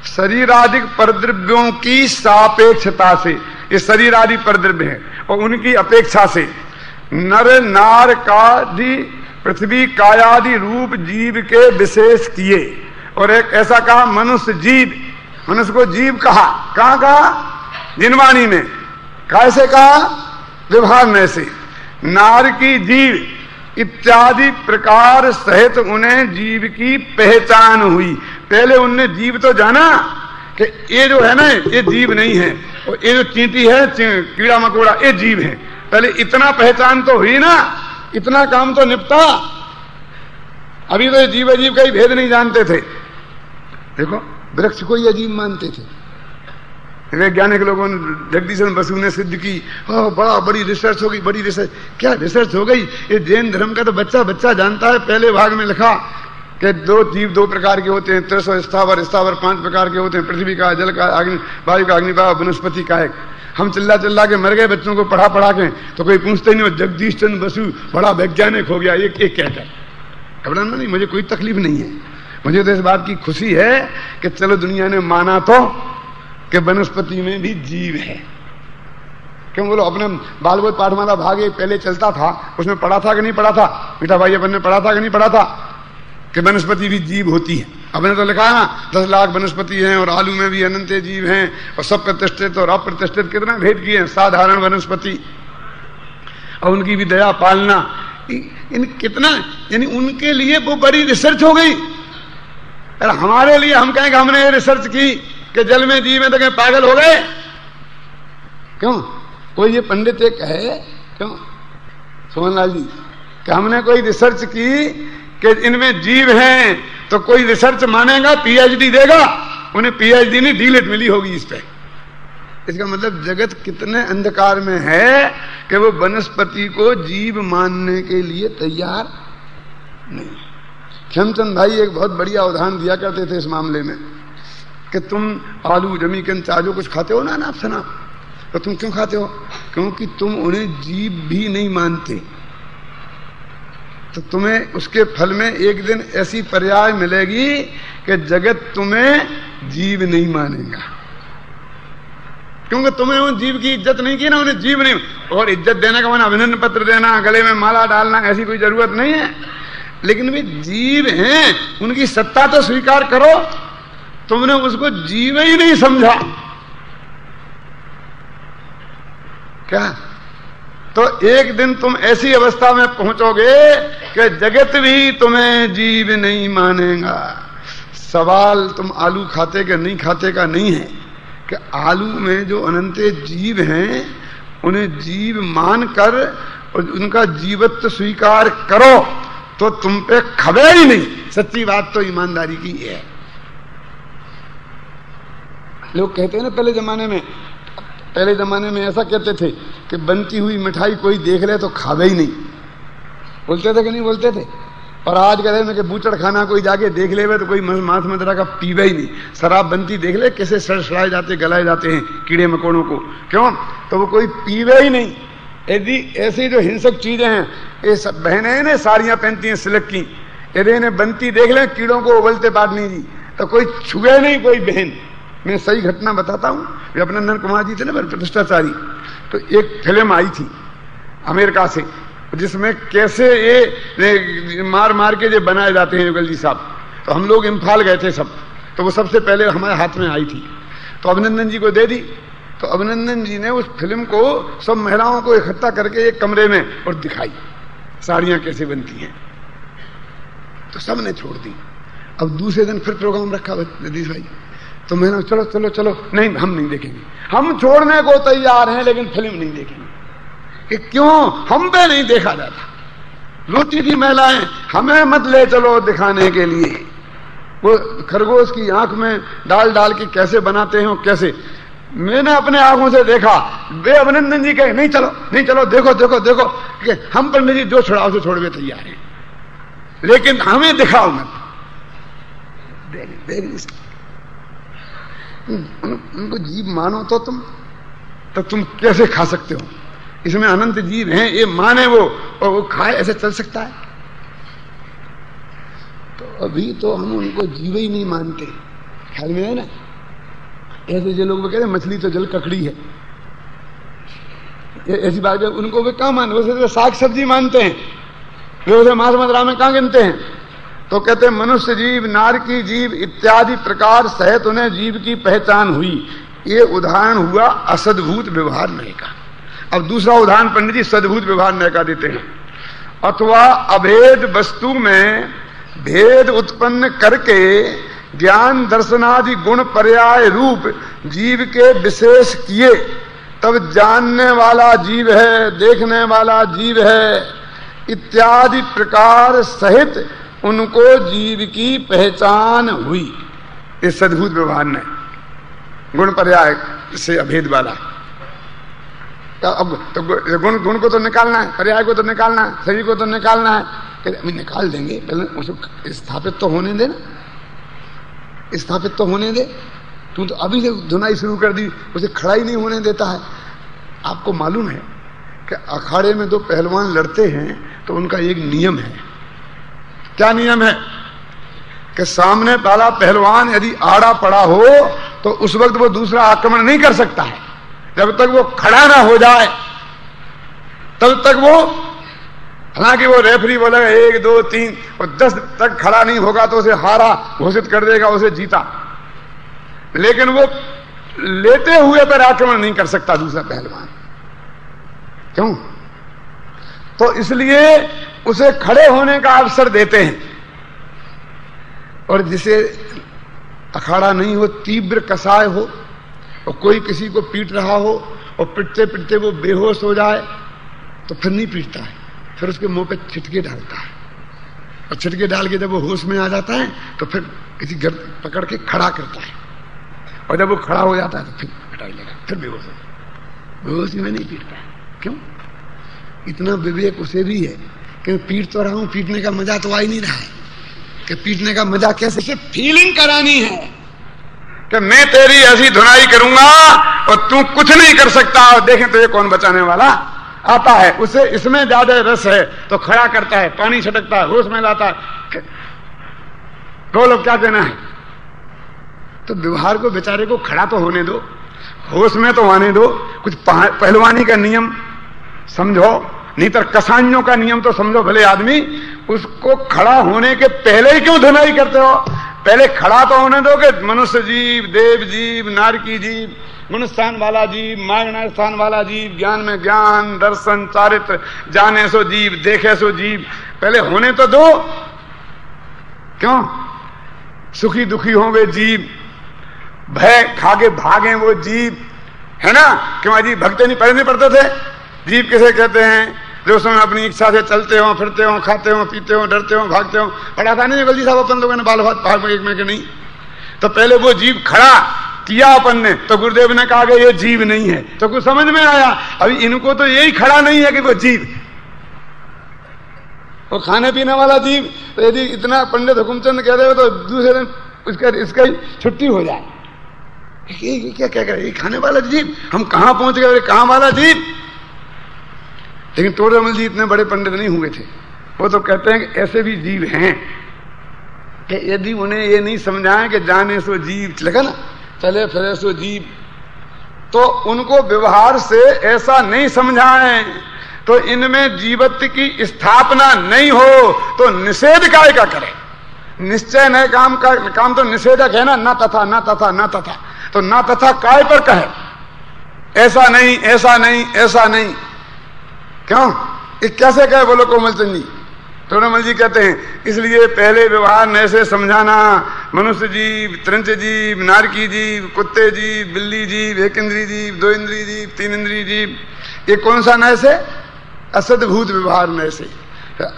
शरीरादि परद्रव्यों की सापेक्षता से, ये शरीरादि परद्रव्य है, और उनकी अपेक्षा से नर नार कादि पृथ्वी कायादि रूप जीव के विशेष किए। और एक ऐसा कहा मनुष्य जीव, मनुष्य को जीव कहा। कहां कहा? जिनवाणी में। कैसे कहा? व्यवहार में से। नार की जीव इत्यादि प्रकार सहित उन्हें जीव की पहचान हुई। पहले उनने जीव तो जाना कि ये जो है ना ये जीव नहीं है, और ये जो चींटी है कीड़ा मकोड़ा ये जीव है। पहले इतना पहचान तो हुई ना, इतना काम तो निपटा। अभी तो जीव अजीब का ही भेद नहीं जानते थे। देखो वृक्ष को ही अजीब मानते थे। वैज्ञानिक लोगों ने, जगदीशन बसु ने सिद्ध की, बड़ी रिसर्च हो गई, बड़ी रिसर्च। क्या रिसर्च हो गई? ये जैन धर्म का तो बच्चा बच्चा जानता है। पहले भाग में लिखा कि दो जीव दो प्रकार के होते हैं, त्रिश स्थावर, स्थावर 5 प्रकार के होते हैं, पृथ्वी का, जल का, अग्नि, वायु का, अग्निभाव, वनस्पति का एक। हम चिल्ला चिल्ला के मर गए बच्चों को पढ़ा पढ़ा के, तो कोई पूछते नहीं हो। जगदीश चंद्र बसु बड़ा वैज्ञानिक हो गया, एक कहता है। घबराना नहीं, मुझे कोई तकलीफ नहीं है। मुझे तो इस बात की खुशी है कि चलो दुनिया ने माना तो कि वनस्पति में भी जीव है। क्यों बोलो, अपने बालबोध पाठमाला भाग एक पहले चलता था, उसमें पढ़ा था कि नहीं पढ़ा था? मीठा भाई अपन ने पढ़ा था कि नहीं पढ़ा था कि वनस्पति भी जीव होती है? अपने तो लिखा है ना 10 लाख वनस्पति हैं और आलू में भी अनंत जीव हैं और सब प्रतिष्ठित और अप्रतिष्ठित कितना भेद किए हैं। साधारण वनस्पति और उनकी भी दया पालना, इन कितना, यानी उनके लिए वो बड़ी रिसर्च हो गई। अरे हमारे लिए हम कहें कि हमने ये रिसर्च की कि जल में जीव में, तो कहें पागल हो गए। क्यों कोई ये पंडित एक है, क्यों सोहनलाल जी, कि हमने कोई रिसर्च की कि इनमें जीव हैं, तो कोई रिसर्च मानेगा, पीएचडी देगा? उन्हें पीएचडी नहीं, डीलिट मिली होगी इस पे। इसका मतलब जगत कितने अंधकार में है कि वो वनस्पति को जीव मानने के लिए तैयार नहीं। खेमचंद भाई एक बहुत बढ़िया उदाहरण दिया करते थे इस मामले में कि तुम आलू जमीकन चाजो कुछ खाते हो ना आप सना, तो तुम क्यों खाते हो? क्योंकि तुम उन्हें जीव भी नहीं मानते। तो तुम्हें उसके फल में एक दिन ऐसी पर्याय मिलेगी कि जगत तुम्हें जीव नहीं मानेगा, क्योंकि तुमने उन जीव की इज्जत नहीं की ना, उन्हें जीव नहीं। और इज्जत देने का माना अभिनंदन पत्र देना, गले में माला डालना, ऐसी कोई जरूरत नहीं है। लेकिन वे जीव हैं, उनकी सत्ता तो स्वीकार करो। तुमने उसको जीव ही नहीं समझा क्या? तो एक दिन तुम ऐसी अवस्था में पहुंचोगे कि जगत भी तुम्हें जीव नहीं मानेगा। सवाल तुम आलू खाते का नहीं खाते का नहीं है कि आलू में जो अनंत जीव हैं उन्हें जीव मानकर और उनका जीवत्व स्वीकार करो तो तुम पे खबे ही नहीं। सच्ची बात तो ईमानदारी की है। लोग कहते हैं ना पहले जमाने में ऐसा कहते थे कि बनती हुई मिठाई कोई देख ले तो खावे ही नहीं, बोलते थे कि नहीं बोलते थे? और आज कह रहे हैं कि बूचड़ खाना कोई जाके देख ले तो कोई मांस मदिरा का पीवे ही नहीं। शराब बनती देख ले कैसे सड़सड़ाए जाते, गलाए जाते हैं कीड़े मकोड़ों को, क्यों? तो वो कोई पीवे ही नहीं। यदि ऐसी जो हिंसक चीजें हैं, ये सब बहनें हैं ना साड़ियां पहनती हैं सिल्क की, यदि इन्हें बनती देख ले कीड़ों को उबलते पाटनी जी, तो कोई छुए नहीं कोई बहन। मैं सही घटना बताता हूँ। अभिनंदन कुमार जी थे ना प्रतिष्ठाचारी, तो एक फिल्म आई थी अमेरिका से जिसमें कैसे ये मार मार के जो बनाए जाते हैं युगल जी साहब। तो हम लोग इम्फाल गए थे सब, तो वो सबसे पहले हमारे हाथ में आई थी, तो अभिनंदन जी को दे दी। तो अभिनंदन जी ने उस फिल्म को सब महिलाओं को इकट्ठा करके एक कमरे में और दिखाई साड़ियां कैसे बनती हैं, तो सब ने छोड़ दी। अब दूसरे दिन फिर प्रोग्राम रखा जगदीश भाई, तो मैंने चलो चलो चलो, नहीं हम नहीं देखेंगे, हम छोड़ने को तैयार हैं लेकिन फिल्म नहीं देखेंगे। कि क्यों? हम पे नहीं देखा जाता। रोती थी महिलाएं, हमें मत ले चलो दिखाने के लिए। वो खरगोश की आंख में डाल डाल के कैसे बनाते हैं, कैसे मैंने अपने आंखों से देखा। वे अभिनंदन जी कहे नहीं चलो नहीं चलो, देखो देखो देखो, कि हम पंडित जी जो छुड़ाओ से छोड़वे तैयार हैं, लेकिन हमें दिखाओ मत। उनको जीव मानो तो तुम कैसे खा सकते हो? इसमें अनंत जीव हैं, ये माने वो और वो खाए, ऐसे चल सकता है? तो अभी तो हम उनको जीव ही नहीं मानते। ख्याल में है ना? ऐसे जो लोग कहते हैं मछली तो जल ककड़ी है, ऐसी बात है। उनको वे कहाँ मानते? वैसे साग सब्जी मानते हैं, वे उसे मांस मदिरा में कहाँ गिनते हैं? तो कहते हैं मनुष्य जीव, नार की जीव इत्यादि प्रकार सहित उन्हें जीव की पहचान हुई। ये उदाहरण हुआ असद्भूत व्यवहार नय का। अब दूसरा उदाहरण पंडित जी सद्भूत व्यवहार नय का देते हैं। अथवा अभेद वस्तु में भेद उत्पन्न करके ज्ञान दर्शनादि गुण पर्याय रूप जीव के विशेष किए, तब जानने वाला जीव है, देखने वाला जीव है इत्यादि प्रकार सहित उनको जीव की पहचान हुई। इस सद्भूत व्यवहार ने गुण पर्याय से अभेद वाला। अब तो गुण को तो निकालना है, पर्याय को तो निकालना है, शरीर को तो निकालना है। अभी निकाल देंगे, पहले उसको स्थापित तो होने दे ना, स्थापित तो होने दे। तू तो अभी से धुनाई शुरू कर दी, उसे खड़ा ही नहीं होने देता है। आपको मालूम है कि अखाड़े में दो पहलवान लड़ते हैं तो उनका एक नियम है क्या नियम है कि सामने वाला पहलवान यदि आड़ा पड़ा हो तो उस वक्त वो दूसरा आक्रमण नहीं कर सकता है, जब तक वो खड़ा ना हो जाए तब तक वो, हालांकि वो रेफरी बोलेगा 1 2 3 और 10 तक खड़ा नहीं होगा तो उसे हारा घोषित कर देगा, उसे जीता, लेकिन वो लेते हुए पर आक्रमण नहीं कर सकता दूसरा पहलवान। क्यों? तो इसलिए उसे खड़े होने का अवसर देते हैं। और जिसे अखाड़ा नहीं हो, तीव्र कसाय हो और कोई किसी को पीट रहा हो और पिटते पिटते वो बेहोश हो जाए तो फिर नहीं पीटता है, फिर उसके मुंह पे छिटके डालता है, और छिटके डाल के जब वो होश में आ जाता है तो फिर किसी घर पकड़ के खड़ा करता है, और जब वो खड़ा हो जाता है तो फिर हटा लेगा, फिर बेहोशी में नहीं पीटता है। क्यों? इतना विवेक उसे भी है कि पीट तो रहा हूं, पीटने का मजा तो आ ही नहीं रहा है, कि पीटने का मजा कैसे, सिर्फ फीलिंग करानी है कि मैं तेरी ऐसी धुनाई करूंगा और तू कुछ नहीं कर सकता, और देखें तुझे कौन बचाने वाला आता है। उसे इसमें ज्यादा रस है तो खड़ा करता है, पानी छटकता है, होश में लाता है। बोलो क्या कहना है? तो व्यवहार को बेचारे को खड़ा तो होने दो, होश में तो आने दो, कुछ पहलवानी का नियम समझो, नहीं तो कसाइयों का नियम तो समझो भले आदमी। उसको खड़ा होने के पहले ही क्यों धुनाई करते हो? पहले खड़ा तो होने दो कि मनुष्य जीव, देव जीव, नारकी जीव, मनुष्य स्थान वाला जीव, मागना स्थान वाला जीव, ज्ञान में ज्ञान, दर्शन, चारित्र, जाने सो जीव, देखे सो जीव, पहले होने तो दो। क्यों? सुखी दुखी हो वे जीव, भय खाके भागे वो जीव, है ना? क्यों अजीब भगते नहीं, पहले नहीं पढ़ते थे? जीव किसे कहते हैं? जो समय अपनी इच्छा से चलते हो, फिरते हो, खाते हो, पीते हो, डरते हो, भागते हो। पढ़ा था नहीं गलती साहब अपन लोगों ने बाल भात पहाड़ एक में के नहीं? तो पहले वो जीव खड़ा किया अपन ने, तो गुरुदेव ने कहा कि ये जीव नहीं है, तो कुछ समझ में आया। अभी इनको तो यही खड़ा नहीं है कि वो जीव, वो खाने पीने वाला जीव। तो यदि इतना पंडित हुकुमचंद कह रहे हो तो दूसरे दिन इसका छुट्टी हो जाए। ये क्या कह रहे, ये खाने वाला जीव, हम कहां पहुंच गए, कहां वाला जीव? लेकिन तोड़ेमल जी इतने बड़े पंडित नहीं हुए थे, वो तो कहते हैं कि ऐसे भी जीव हैं कि यदि उन्हें ये नहीं समझाएं कि जाने सो जीव, लगा ना, चले फिरे सो जीव, तो उनको व्यवहार से ऐसा नहीं समझाएं तो इनमें जीवत्व की स्थापना नहीं हो तो निषेध काय का करें? निश्चय नए काम का काम तो निषेधक है ना, ना तथा ना तथा ना तथा, तो ना तथा काय पर कहे? ऐसा नहीं, ऐसा नहीं, ऐसा नहीं। क्यों? ये कैसे कहे? बोलो कोमलचंद जी। तोड़ेमल जी कहते हैं इसलिए पहले व्यवहार नए से समझाना, मनुष्य जीव, त्रंच जीव, नारकी जीव, कुत्ते जीव, बिल्ली जीव, एक इंद्री जीव, 2 इंद्री जीव, 3 इंद्री जीव, ये कौन सा नए से? असद्भूत व्यवहार नए से।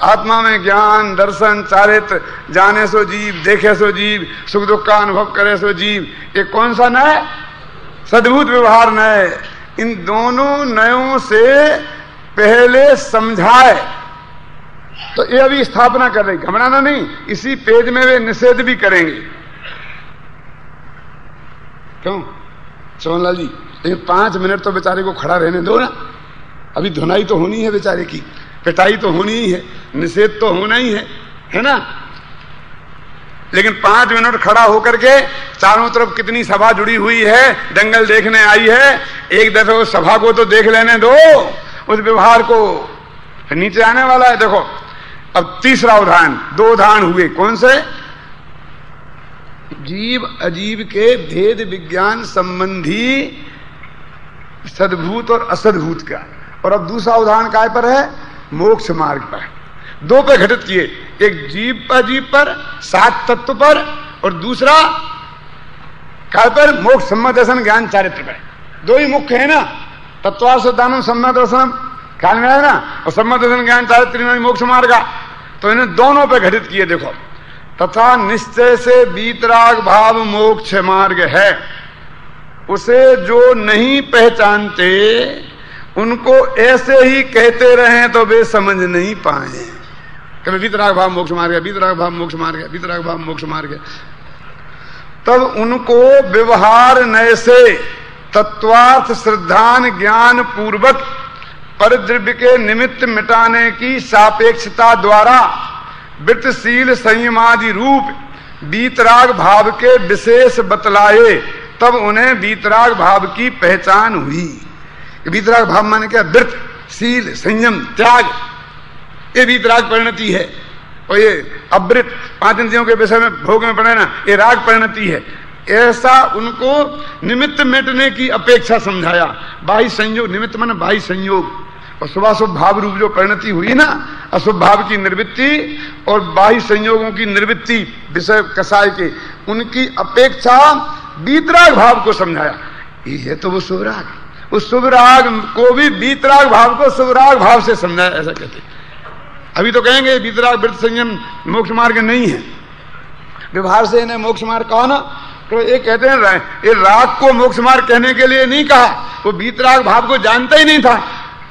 आत्मा में ज्ञान, दर्शन, चारित्र, जाने सो जीव, देखे सो जीव, सुख दुख का अनुभव करे सो जीव, ये कौन सा नए? सद्भूत व्यवहार नए। इन दोनों नयों से पहले समझाए तो ये अभी स्थापना कर रही, घबराना नहीं, इसी पेज में वे निषेध भी करेंगे। क्यों सोहनलाल जी? लेकिन 5 मिनट तो बेचारे को खड़ा रहने दो ना, अभी धुनाई तो होनी है बेचारे की, पिटाई तो होनी ही है, निषेध तो होना ही है ना? लेकिन 5 मिनट खड़ा होकर के चारों तरफ कितनी सभा जुड़ी हुई है, दंगल देखने आई है, एक दफे उस सभा को तो देख लेने दो, उस व्यवहार को। फिर नीचे आने वाला है। देखो अब तीसरा उदाहरण, 2 उदाहरण हुए, कौन से? जीव अजीव के भेद विज्ञान संबंधी सद्भूत और असद्भूत का। और अब दूसरा उदाहरण काय पर है? मोक्ष मार्ग पर। 2 पे घटित किए, एक जीव अजीव पर, 7 तत्व पर, और दूसरा काय पर? मोक्ष सम्यक दर्शन ज्ञान चारित्र पर। 2 ही मुख्य है ना, तत्वादान सम्यक दर्शन ख्याल में आया ना, और सम्यक दर्शन ज्ञान चारित्र मोक्ष मार्ग। तो इन्हें दोनों पे घटित किए। देखो, तथा निश्चय से वीतराग भाव मोक्ष मार्ग है, उसे जो नहीं पहचानते उनको ऐसे ही कहते रहें तो वे समझ नहीं पाए। कभी वीतराग भाव मोक्ष मार्ग है, वीतराग भाव मोक्ष मार्ग है, वीतराग भाव मोक्ष मार्ग है, तब उनको व्यवहार नए से तत्वार्थ श्रद्धान ज्ञान पूर्वक परद्रव्य के निमित्त मिटाने की सापेक्षता द्वारा वृत्तशील संयमादि रूप वीतराग भाव के विशेष बतलाए, तब उन्हें वीतराग भाव की पहचान हुई। वीतराग भाव माने क्या? वृत्त, शील, संयम, त्याग, ये वीतराग परिणति है। और ये अवृत 5 इंद्रियों के विषय में भोग में पड़े ना, ये राग परिणति है। ऐसा उनको निमित्त मेटने की अपेक्षा समझाया। बाह्य संयोग, निमित्त माने बाह्य संयोग, और शुभाशुभ भाव रूप जो परिणति हुई ना, अशुभ भाव की निवृत्ति और बाह्य संयोगों की निवृत्ति विषय कसाय के, उनकी अपेक्षा वीतराग भाव को समझाया। ये है तो वो शुभ राग, उस शुभ राग को भी वीतराग भाव को शुभ राग भाव से समझाया, ऐसा कहते। अभी तो कहेंगे वीतराग वृत्त संयम मोक्ष मार्ग नहीं है, व्यवहार से इन्हें मोक्ष मार्ग कहा ना, तो ये कहते हैं ये राग को मोक्ष मार्ग कहने के लिए नहीं कहा, वो वीतराग भाव को जानता ही नहीं था।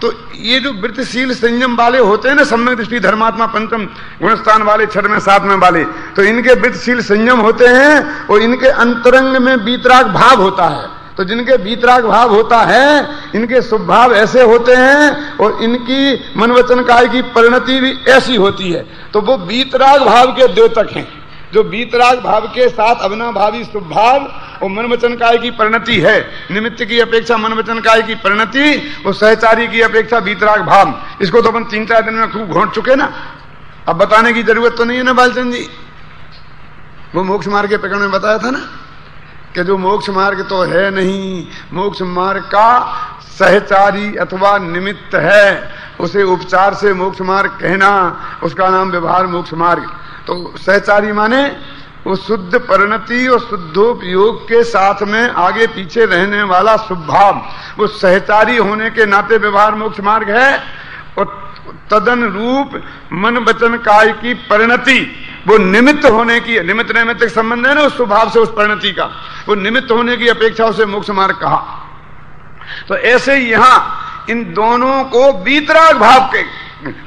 तो ये जो वृत्तशील संयम वाले होते हैं ना, सम्यक दृष्टि धर्मात्मा पंचम गुणस्थान वाले, 6वें 7वें वाले, तो इनके वृत्तशील संयम होते हैं और इनके अंतरंग में वीतराग भाव होता है। तो जिनके वीतराग भाव होता है, इनके शुभ भाव ऐसे होते हैं और इनकी मन वचन काय की परिणति भी ऐसी होती है। तो वो वीतराग भाव के द्योतक हैं। जो वीतराग भाव के साथ अविनाभावी शुभ भाव और मन वचन काय की परिणति है, निमित्त की अपेक्षा मन वचन काय की परिणति और सहचारी की अपेक्षा वीतराग भाव, इसको तो अपन 3-4 दिन में खूब घोंट चुके ना, अब बताने की जरूरत तो नहीं है ना बालचंद जी। वो मोक्ष मार्ग के प्रकरण में बताया था ना कि जो मोक्ष मार्ग तो है नहीं, मोक्ष मार्ग का सहचारी अथवा निमित्त है, उसे उपचार से मोक्ष मार्ग कहना, उसका नाम व्यवहार मोक्ष मार्ग। तो सहचारी माने वो शुद्ध परिणति और शुद्धोपयोग के साथ में आगे पीछे रहने वाला शुभ भाव, वो सहचारी होने के नाते व्यवहार मोक्ष मार्ग है। और तदन रूप मन वचन काय की परिणति, वो निमित्त होने की, निमित्त नैमित्तिक संबंध है ना उस स्वभाव से, उस परिणति का, वो निमित्त होने की अपेक्षा उसे मोक्ष मार्ग कहा। तो ऐसे ही यहां इन दोनों को वीतराग भाव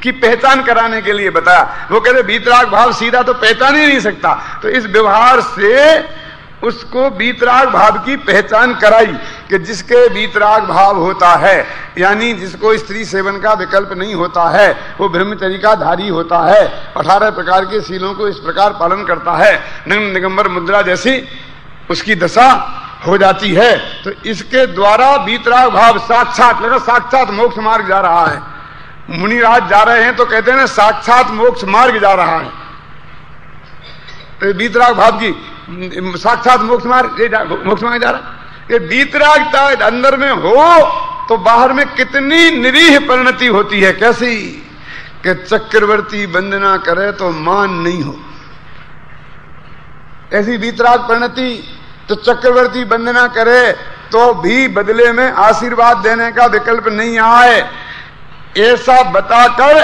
की पहचान कराने के लिए बताया। वो कहते वीतराग भाव सीधा तो पहचान ही नहीं सकता, तो इस व्यवहार से उसको वीतराग भाव की पहचान कराई कि जिसके वीतराग भाव होता है, यानी जिसको स्त्री सेवन का विकल्प नहीं होता है, वो ब्रह्मचर्य का धारी होता है, 18 प्रकार के शीलों को इस प्रकार पालन करता है, नग्न निगंबर मुद्रा जैसी उसकी दशा हो जाती है। तो इसके द्वारा वीतराग भाव साक्षात, लगा साक्षात मोक्ष मार्ग जा रहा है। मुनिराज जा रहे हैं तो कहते हैं ना साक्षात मोक्ष मार्ग जा रहा है। तो वीतराग भाव की साक्षात मोक्ष मार्ग जा रहा है। ये वीतरागता अंदर में हो तो बाहर में कितनी निरीह परिणति होती है। कैसी कि चक्रवर्ती वंदना करे तो मान नहीं हो, ऐसी वीतराग परिणति। तो चक्रवर्ती वंदना करे तो भी बदले में आशीर्वाद देने का विकल्प नहीं आए, ऐसा बताकर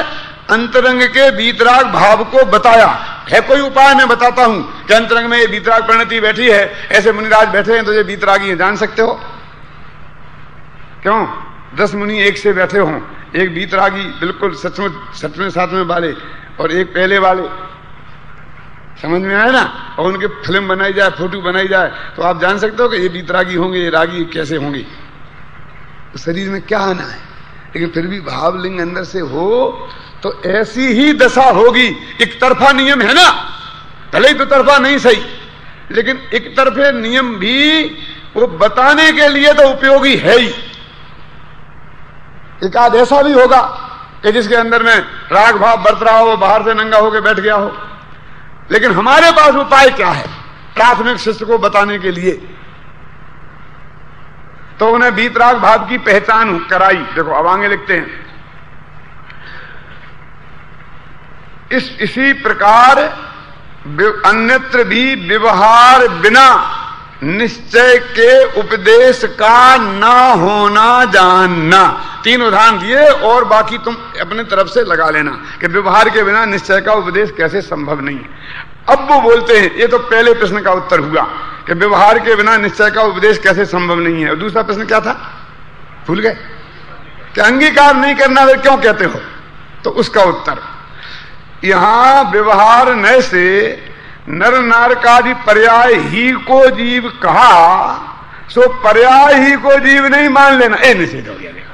अंतरंग के वीतराग भाव को बताया है। कोई उपाय मैं बताता हूं कि अंतरंग में ये वीतराग परिणति बैठी है, ऐसे मुनिराज बैठे हैं तो ये वीतरागी है, जान सकते हो क्यों? 10 मुनि एक से बैठे हों, एक वीतरागी बिल्कुल सचमुच 6वें 7वें वाले और एक पहले वाले, समझ में आया ना, और उनकी फिल्म बनाई जाए, फोटो बनाई जाए तो आप जान सकते हो कि ये वीतरागी होंगे, ये रागी कैसे होंगे। तो शरीर में क्या आना है, लेकिन फिर भी भावलिंग अंदर से हो तो ऐसी ही दशा होगी। एक तरफा नियम है ना, भले ही तो तरफा नहीं सही, लेकिन एक तरफे नियम भी वो बताने के लिए तो उपयोगी है ही। एक आध ऐसा भी होगा कि जिसके अंदर में राग भाव बरत रहा हो, बाहर से नंगा होकर बैठ गया हो, लेकिन हमारे पास उपाय क्या है प्राथमिक शिष्य को बताने के लिए? तो उन्हें वीतराग भाव की पहचान कराई। देखो अब आगे लिखते हैं, इसी प्रकार अन्यत्र भी व्यवहार बिना निश्चय के उपदेश का ना होना जानना। 3 उदाहरण दिए और बाकी तुम अपने तरफ से लगा लेना कि व्यवहार के बिना निश्चय का उपदेश कैसे संभव नहीं है। अब वो बोलते हैं, ये तो पहले प्रश्न का उत्तर हुआ कि व्यवहार के बिना निश्चय का उपदेश कैसे संभव नहीं है। और दूसरा प्रश्न क्या था, भूल गए? कि अंगीकार नहीं करना फिर क्यों कहते हो? तो उसका उत्तर यहां व्यवहार नय से नर नारकादि पर्याय ही को जीव कहा, सो पर्याय ही को जीव नहीं मान लेना, ए निषेध हो गया। देखा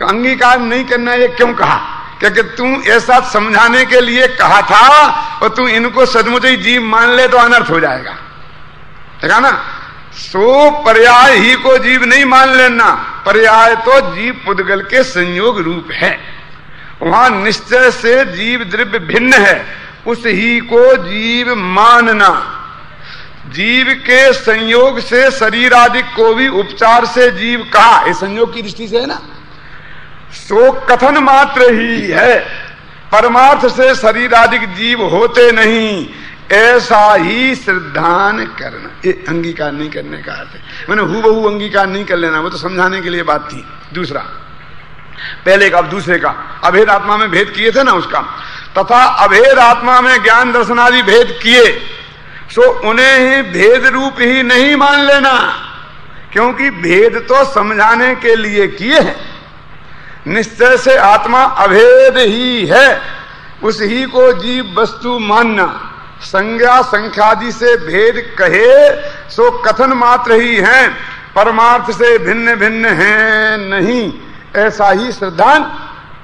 अंगीकार नहीं करना, ये क्यों कहा? कि तू ऐसा समझाने के लिए कहा था और तू इनको सचमुच ही जीव मान ले तो अनर्थ हो जाएगा, देखा ना। सो पर्याय ही को जीव नहीं मान लेना, पर्याय तो जीव पुद्गल के संयोग रूप है। वहां निश्चय से जीव द्रव्य भिन्न है, उस ही को जीव मानना। जीव के संयोग से शरीर आदि को भी उपचार से जीव कहा, इस संयोग की दृष्टि से है ना। सो कथन मात्र ही है, परमार्थ से शरीर आदि जीव होते नहीं, ऐसा ही श्रद्धान करना। ये अंगीकार नहीं करने का अर्थ है, मैंने हूबहू अंगीकार नहीं कर लेना, वो तो समझाने के लिए बात थी। दूसरा, पहले का अब दूसरे का, अभेद आत्मा में भेद किए थे ना उसका, तथा अभेद आत्मा में ज्ञान दर्शन आदि भेद किए, सो उन्हें ही भेद रूप ही नहीं मान लेना, क्योंकि भेद तो समझाने के लिए किए हैं। निश्चय से आत्मा अभेद ही है, उस ही को जीव वस्तु मानना। संज्ञा संख्यादि से भेद कहे सो कथन मात्र ही हैं, परमार्थ से भिन्न भिन्न हैं नहीं, ऐसा ही श्रद्धान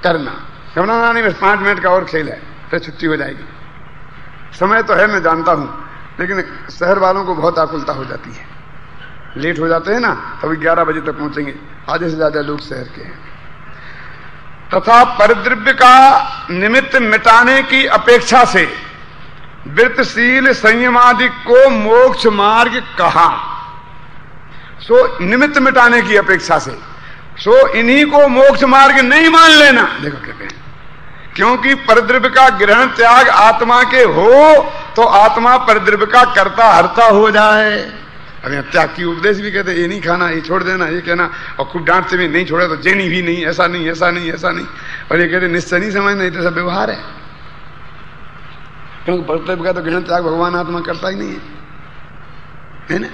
करना। घबराना नहीं, बस 5 मिनट का और खेल है, फिर छुट्टी हो जाएगी। समय तो है मैं जानता हूं, लेकिन शहर वालों को बहुत आकुलता हो जाती है, लेट हो जाते हैं ना, तभी 11 बजे तक पहुंचेंगे, आधे से ज्यादा लोग शहर के हैं। तथा परद्रव्य का निमित्त मिटाने की अपेक्षा से वृत्तशील संयमादि को मोक्ष मार्ग कहा। सो निमित्त मिटाने की अपेक्षा से, सो इन्हीं को मोक्ष मार्ग नहीं मान लेना। देखो कहते हैं, क्योंकि परद्रव्य का ग्रहण त्याग आत्मा के हो तो आत्मा परद्रव्य का कर्ता हर्ता हो जाए। अब यहाँ त्याग की उपदेश भी कहते ये नहीं खाना, ये छोड़ देना, ये कहना, और खूब डांटते भी नहीं छोड़ा तो जेनी भी नहीं, ऐसा नहीं ऐसा नहीं ऐसा नहीं। और ये कहते निश्चय नहीं समझना, ये तो सब व्यवहार है, क्योंकि परद्रव्य का तो ग्रहण त्याग भगवान आत्मा करता ही नहीं है ना।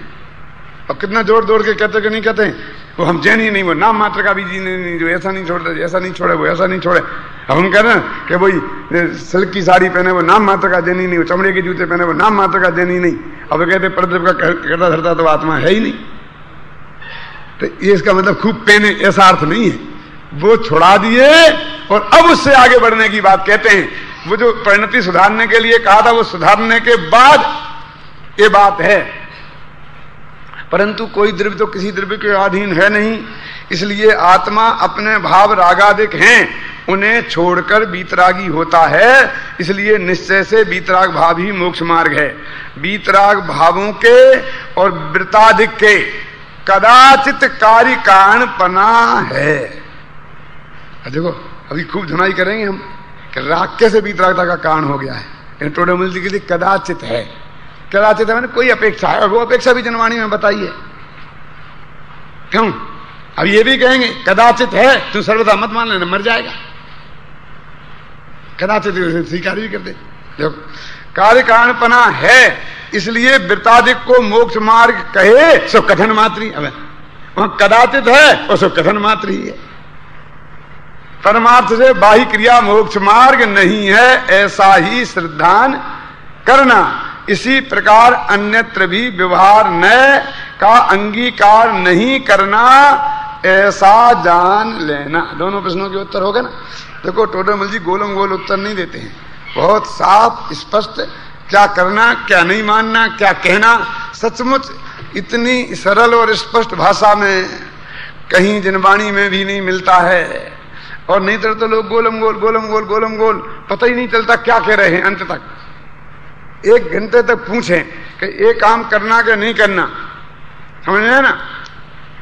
और कितना जोर जोर के कहते कि नहीं कहते हैं, वो हम जैन ही नहीं, वो नाम मात्र का भी जी नहीं, जो ऐसा नहीं छोड़ते, ऐसा नहीं छोड़े, वो ऐसा नहीं छोड़े। अब हम कह रहे हैं कि वही सिल्क की साड़ी पहने वो नाम मात्र का जैनी नहीं, वो चमड़े के जूते पहने वो नाम मात्र का जैनी नहीं। अब वो कहते परद्रव्य का करता धरता तो आत्मा है ही नहीं। तो ये इसका मतलब खूब पहने ऐसा अर्थ नहीं है, वो छुड़ा दिए और अब उससे आगे बढ़ने की बात कहते हैं। वो जो परिणति सुधारने के लिए कहा था, वो सुधारने के बाद ये बात है। परंतु कोई द्रव्य तो किसी द्रव्य के अधीन है नहीं, इसलिए आत्मा अपने भाव रागादिक हैं, उन्हें छोड़कर बीतरागी होता है। इसलिए निश्चय से बीतराग भाव ही मोक्ष मार्ग है। बीतराग भावों के और वृताधिक के कदाचित कार्य कारण पना है। देखो अभी खूब धुनाई करेंगे हम कि राग कैसे बीतरागता का कारण हो गया है। टोडरमल जी की कदाचित है, कदाचित है मैंने कोई अपेक्षा है, और वो अपेक्षा भी जनवाणी में बताइए क्यों। अब ये भी कहेंगे कदाचित है, तू सर्वदा मत मान लेना, मर जाएगा। कदाचित स्वीकार भी कर दे। देखो कार्य कारणपना है, इसलिए वृत्तादिक को मोक्ष मार्ग कहे सो कथन मात्री। अब वहां कदाचित है और सो कथन मात्र ही है। परमार्थ से बाह्य क्रिया मोक्ष मार्ग नहीं है, ऐसा ही श्रद्धान करना। इसी प्रकार अन्यत्र भी व्यवहार नए का अंगीकार नहीं करना, ऐसा जान लेना। दोनों प्रश्नों के उत्तर हो गए ना। देखो टोडरमल जी गोलम गोल उत्तर नहीं देते हैं, बहुत साफ स्पष्ट, क्या करना क्या नहीं मानना, क्या कहना, सचमुच इतनी सरल और स्पष्ट भाषा में कहीं जनवाणी में भी नहीं मिलता है। और नहीं तो लोग गोलम गोल गोलम गोल गोलम गोल, पता ही नहीं चलता क्या कह रहे हैं। अंत तक 1 घंटे तक पूछें कि ये काम करना कि नहीं करना, समझ में है ना।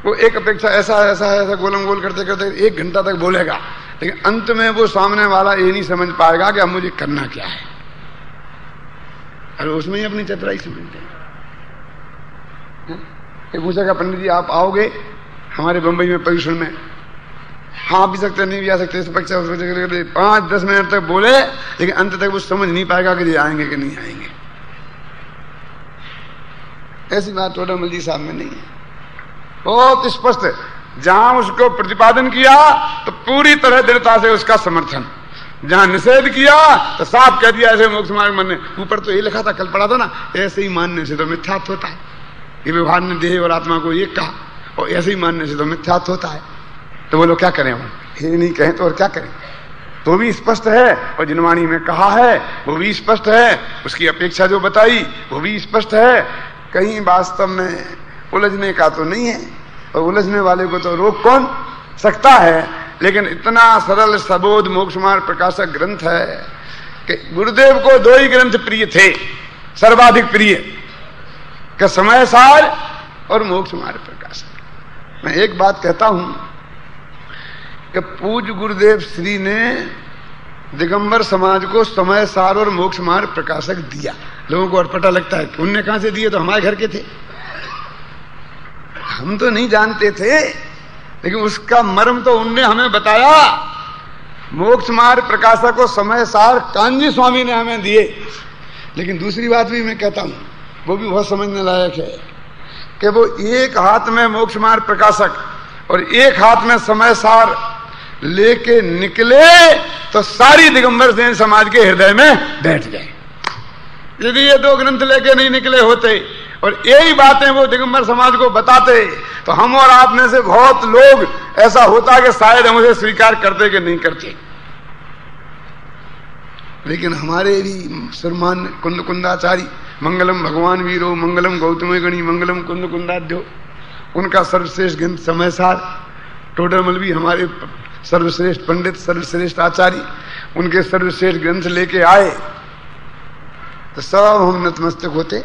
वो एक अपेक्षा ऐसा ऐसा ऐसा गोलम गोल करते करते 1 घंटा तक बोलेगा, लेकिन अंत में वो सामने वाला ये नहीं समझ पाएगा कि अब मुझे करना क्या है। अरे उसमें ही अपनी चतुराई समझते हैं। पूछेगा पंडित जी आप आओगे हमारे बंबई में प्रदूषण में? हाँ आ भी सकते नहीं भी आ सकते। इस अपेक्षा 5-10 मिनट तक बोले, लेकिन अंत तक वो समझ नहीं पाएगा कि ये आएंगे कि नहीं आएंगे। ऐसी बात टोडरमल जी साहब में नहीं है, बहुत स्पष्ट। जहां उसको प्रतिपादन किया तो पूरी तरह दृढ़ता से उसका समर्थन, जहां निषेध किया तो साफ कह दिया ऐसे मोक्ष मार्ग मानने। ऊपर तो ये लिखा था, कल पढ़ा था ना, ऐसे ही मानने से तो मिथ्यात्व होता है। ये व्यवहार ने देह और आत्मा को ये कहा, और ऐसे ही मानने से तो मिथ्यात्व होता है। तो वो लोग क्या करें, वो ये नहीं कहें तो और क्या करें। तो भी स्पष्ट है, और जिनवाणी में कहा है वो भी स्पष्ट है, उसकी अपेक्षा जो बताई वो भी स्पष्ट है। कहीं वास्तव में उलझने का तो नहीं है, और उलझने वाले को तो रोक कौन सकता है। लेकिन इतना सरल सबोध मोक्ष मार्ग प्रकाशक ग्रंथ है कि गुरुदेव को 2 ही ग्रंथ प्रिय थे, सर्वाधिक प्रिय, का समय सार और मोक्ष मार्ग प्रकाशक। मैं एक बात कहता हूं कि पूज्य गुरुदेव श्री ने दिगंबर समाज को समय सार और मोक्ष मार्ग प्रकाशक दिया। लोगों को अटपटा लगता है उनने कहां से दिए, तो हमारे घर के थे, हम तो नहीं जानते थे, लेकिन उसका मर्म तो उनने हमें बताया। मोक्ष मार्ग प्रकाशक को समय सार कांजी स्वामी ने हमें दिए। लेकिन दूसरी बात भी मैं कहता हूं, वो भी बहुत समझने लायक है कि वो एक हाथ में मोक्ष मार्ग प्रकाशक और एक हाथ में समय सार लेके निकले तो सारी दिगंबर जैन समाज के हृदय में बैठ गए। यदि ये 2 ग्रंथ लेके नहीं निकले होते और यही बातें वो दिगंबर समाज को बताते, तो हम और आप में से बहुत लोग ऐसा होता कि शायद हम उसे स्वीकार करते कि नहीं करते। लेकिन हमारे भी सम्मान कुंद कुंदाचारी, मंगलम भगवान वीरो, मंगलम गौतम गणी, मंगलम कुंद कुंदाध्यो, उनका सर्वश्रेष्ठ ग्रंथ समय सार, टोडरमल भी हमारे सर्वश्रेष्ठ पंडित, सर्वश्रेष्ठ आचार्य, उनके सर्वश्रेष्ठ ग्रंथ लेके आए तो सब हम नतमस्तक होते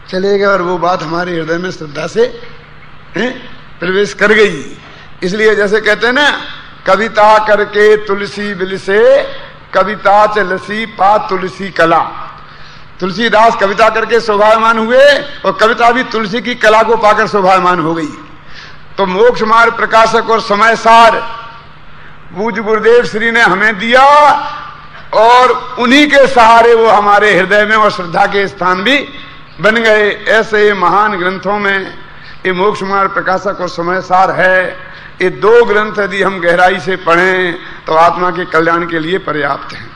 चले गए, और वो बात हमारे हृदय में श्रद्धा से प्रवेश कर गई। इसलिए जैसे कहते हैं ना, कविता करके तुलसी बिल से कविता चलसी पा तुलसी कला। तुलसीदास कविता करके शोभायमान हुए और कविता भी तुलसी की कला को पाकर शोभायमान हो गई। तो मोक्ष मार्ग प्रकाशक और समय सार पूज्य गुरुदेव श्री ने हमें दिया, और उन्हीं के सहारे वो हमारे हृदय में और श्रद्धा के स्थान भी बन गए। ऐसे महान ग्रंथों में ये मोक्ष मार्ग प्रकाशक और समय सार है। ये 2 ग्रंथ यदि हम गहराई से पढ़ें तो आत्मा के कल्याण के लिए पर्याप्त हैं।